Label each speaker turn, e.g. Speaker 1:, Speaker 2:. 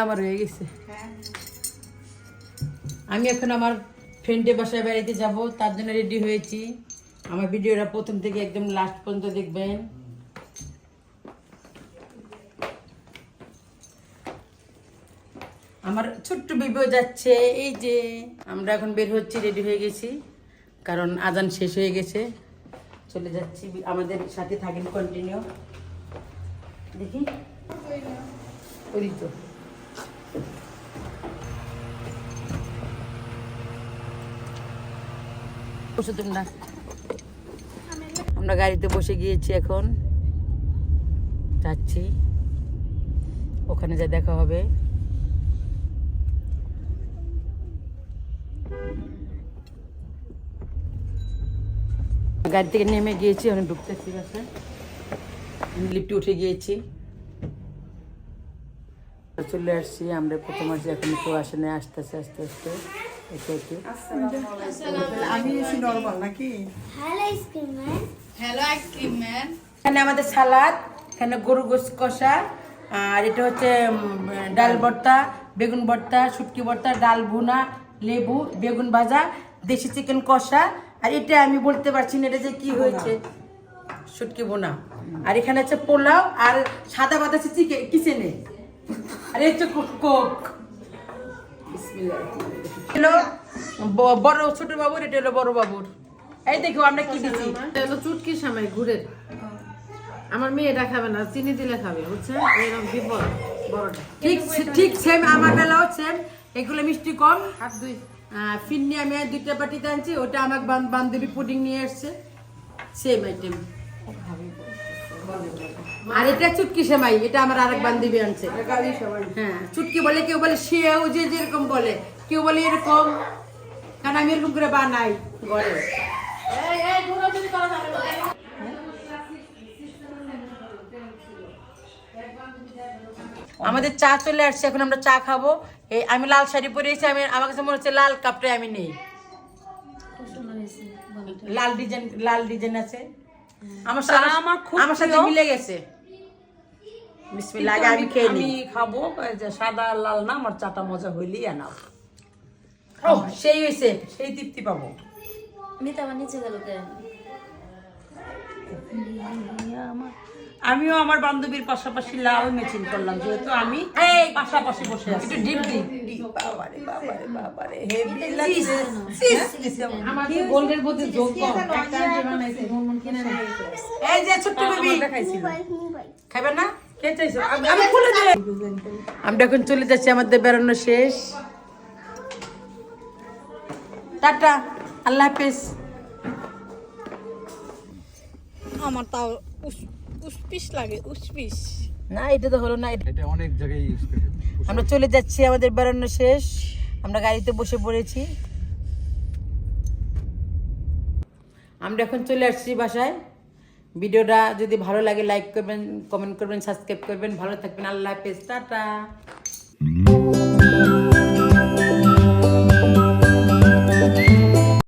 Speaker 1: আমার হয়ে গেছে। আমি এখন আমার ফ্রেন্ডের বাসায় বেড়াইতে যাব, তার জন্য রেডি হয়েছি। আমার ভিডিওটা প্রথম থেকে একদম লাস্ট পর্যন্ত দেখবেন। আমার ছোট্ট বেবিও যাচ্ছে। এই যে আমরা এখন বের হচ্ছি, রেডি হয়ে গেছি, কারণ আজান শেষ হয়ে গেছে। চলে যাচ্ছি, আমাদের সাথে থাকেন কন্টিনিউ। দেখি ওই তো বসে তোমরা। আমরা গাড়িতে বসে গিয়েছি, এখন যাচ্ছি, ওখানে যা দেখা হবে। গাড়ি থেকে নেমে গিয়েছি, ওখানে ঢুকতেছি বাসায়। লিফটে উঠে গিয়েছি, চলে আসছি। আমরা প্রথম আসছি, এখন কেউ আসে না, আসতেছে আস্তে আস্তে। এখানে আমাদের সালাদ, এখানে গরু গোশ কষা, আর এটা হচ্ছে ডাল ভর্তা, বেগুন ভর্তা, শুটকি ভর্তা, ডাল ভুনা, লেবু, বেগুন ভাজা, দেশি চিকেন কষা। আর এটা আমি বলতে পারছি না এটা যে কি হয়েছে, শুটকি ভুনা। আর এখানে হচ্ছে পোলাও, আর সাদা ভাত আছে কিচেনে, আর এই হচ্ছে কোক। বড় ছোট বাবুর, এটা হলো বড় বাবুর। এই দেখো আমরা কি দিচ্ছি,
Speaker 2: চুটকি সামাই ঘুরে। আমার মেয়েটা খাবে না, চিনি দিলে খাবে, বুঝছেন? এরকম বিপদ বড়টা।
Speaker 1: ঠিক সেম আমার বেলাও সেম। এগুলো মিষ্টি কম।
Speaker 2: হাত দুই
Speaker 1: ফিরনি আমি 2টা বাটিতে আনছি, ওটা আমার বান্ধবী পুডিং নিয়ে এসছে, সেম আইটেম। আর এটা চুটকি সেমাই, এটা আমার আরেক বান্ধবী আনছে। হ্যাঁ, চুটকি বলে, কেউ বলে সেও, যে যেরকম বলে, কেউ বলে এরকম, কারণ আমি এরকম করে বানাই ঘরে। আমাদের চা চলে আসছে, এখন আমরা চা খাবো। এই আমি লাল শাড়ি পরেছি, আমার কাছে মনে হচ্ছে লাল কাপটাই আমি নেই। লাল ডিজাইন আছে, আমার সাথে মিলে গেছে। বিসমিল্লাহ, আগে আমি খেয়ে নিই।
Speaker 3: আমি খাবো যে সাদা লাল না, আমার চাটা মজা হইলেই আনাও।
Speaker 1: সেই হয়েছে,
Speaker 3: সেই তৃপ্তি পাবো। আমিও আমার বান্ধবীর পাশাপাশি লাল ম্যাচিং করলাম, যেহেতু আমি পাশাপাশি বসে আছি।
Speaker 1: একটু ডিপ দিই।
Speaker 3: বাবারে বাবারে বাবারে, হেভি লাগছে।
Speaker 2: আমার গোল্ডের মধ্যে যোগ কম। একটা আন্টি বানাইছে, মন কিনে নিয়ে গেছে।
Speaker 1: এই যে ছোট্ট বেবি, খাবেন না?
Speaker 3: কে চাইছো?
Speaker 1: আমি খুলে দিই। আমরা এখন চলে যাচ্ছি, আমাদের বেড়ানো শেষ। টাটা, আল্লাহ হাফেজ।
Speaker 2: আমার তাও উসপিস লাগে, উসপিস।
Speaker 1: না, এটা তো হলো না।
Speaker 4: এটা অনেক জায়গায় ইউজ করে।
Speaker 1: আমরা চলে যাচ্ছি, আমাদের বেড়ানো শেষ। আমরা গাড়িতে বসে পড়েছি। আমরা এখন চলে আসছি বাসায়। ভিডিওটা যদি ভালো লাগে লাইক করবেন, কমেন্ট করবেন, সাবস্ক্রাইব করবেন। ভালো থাকবেন, আল্লাহ হাফেজ, টাটা।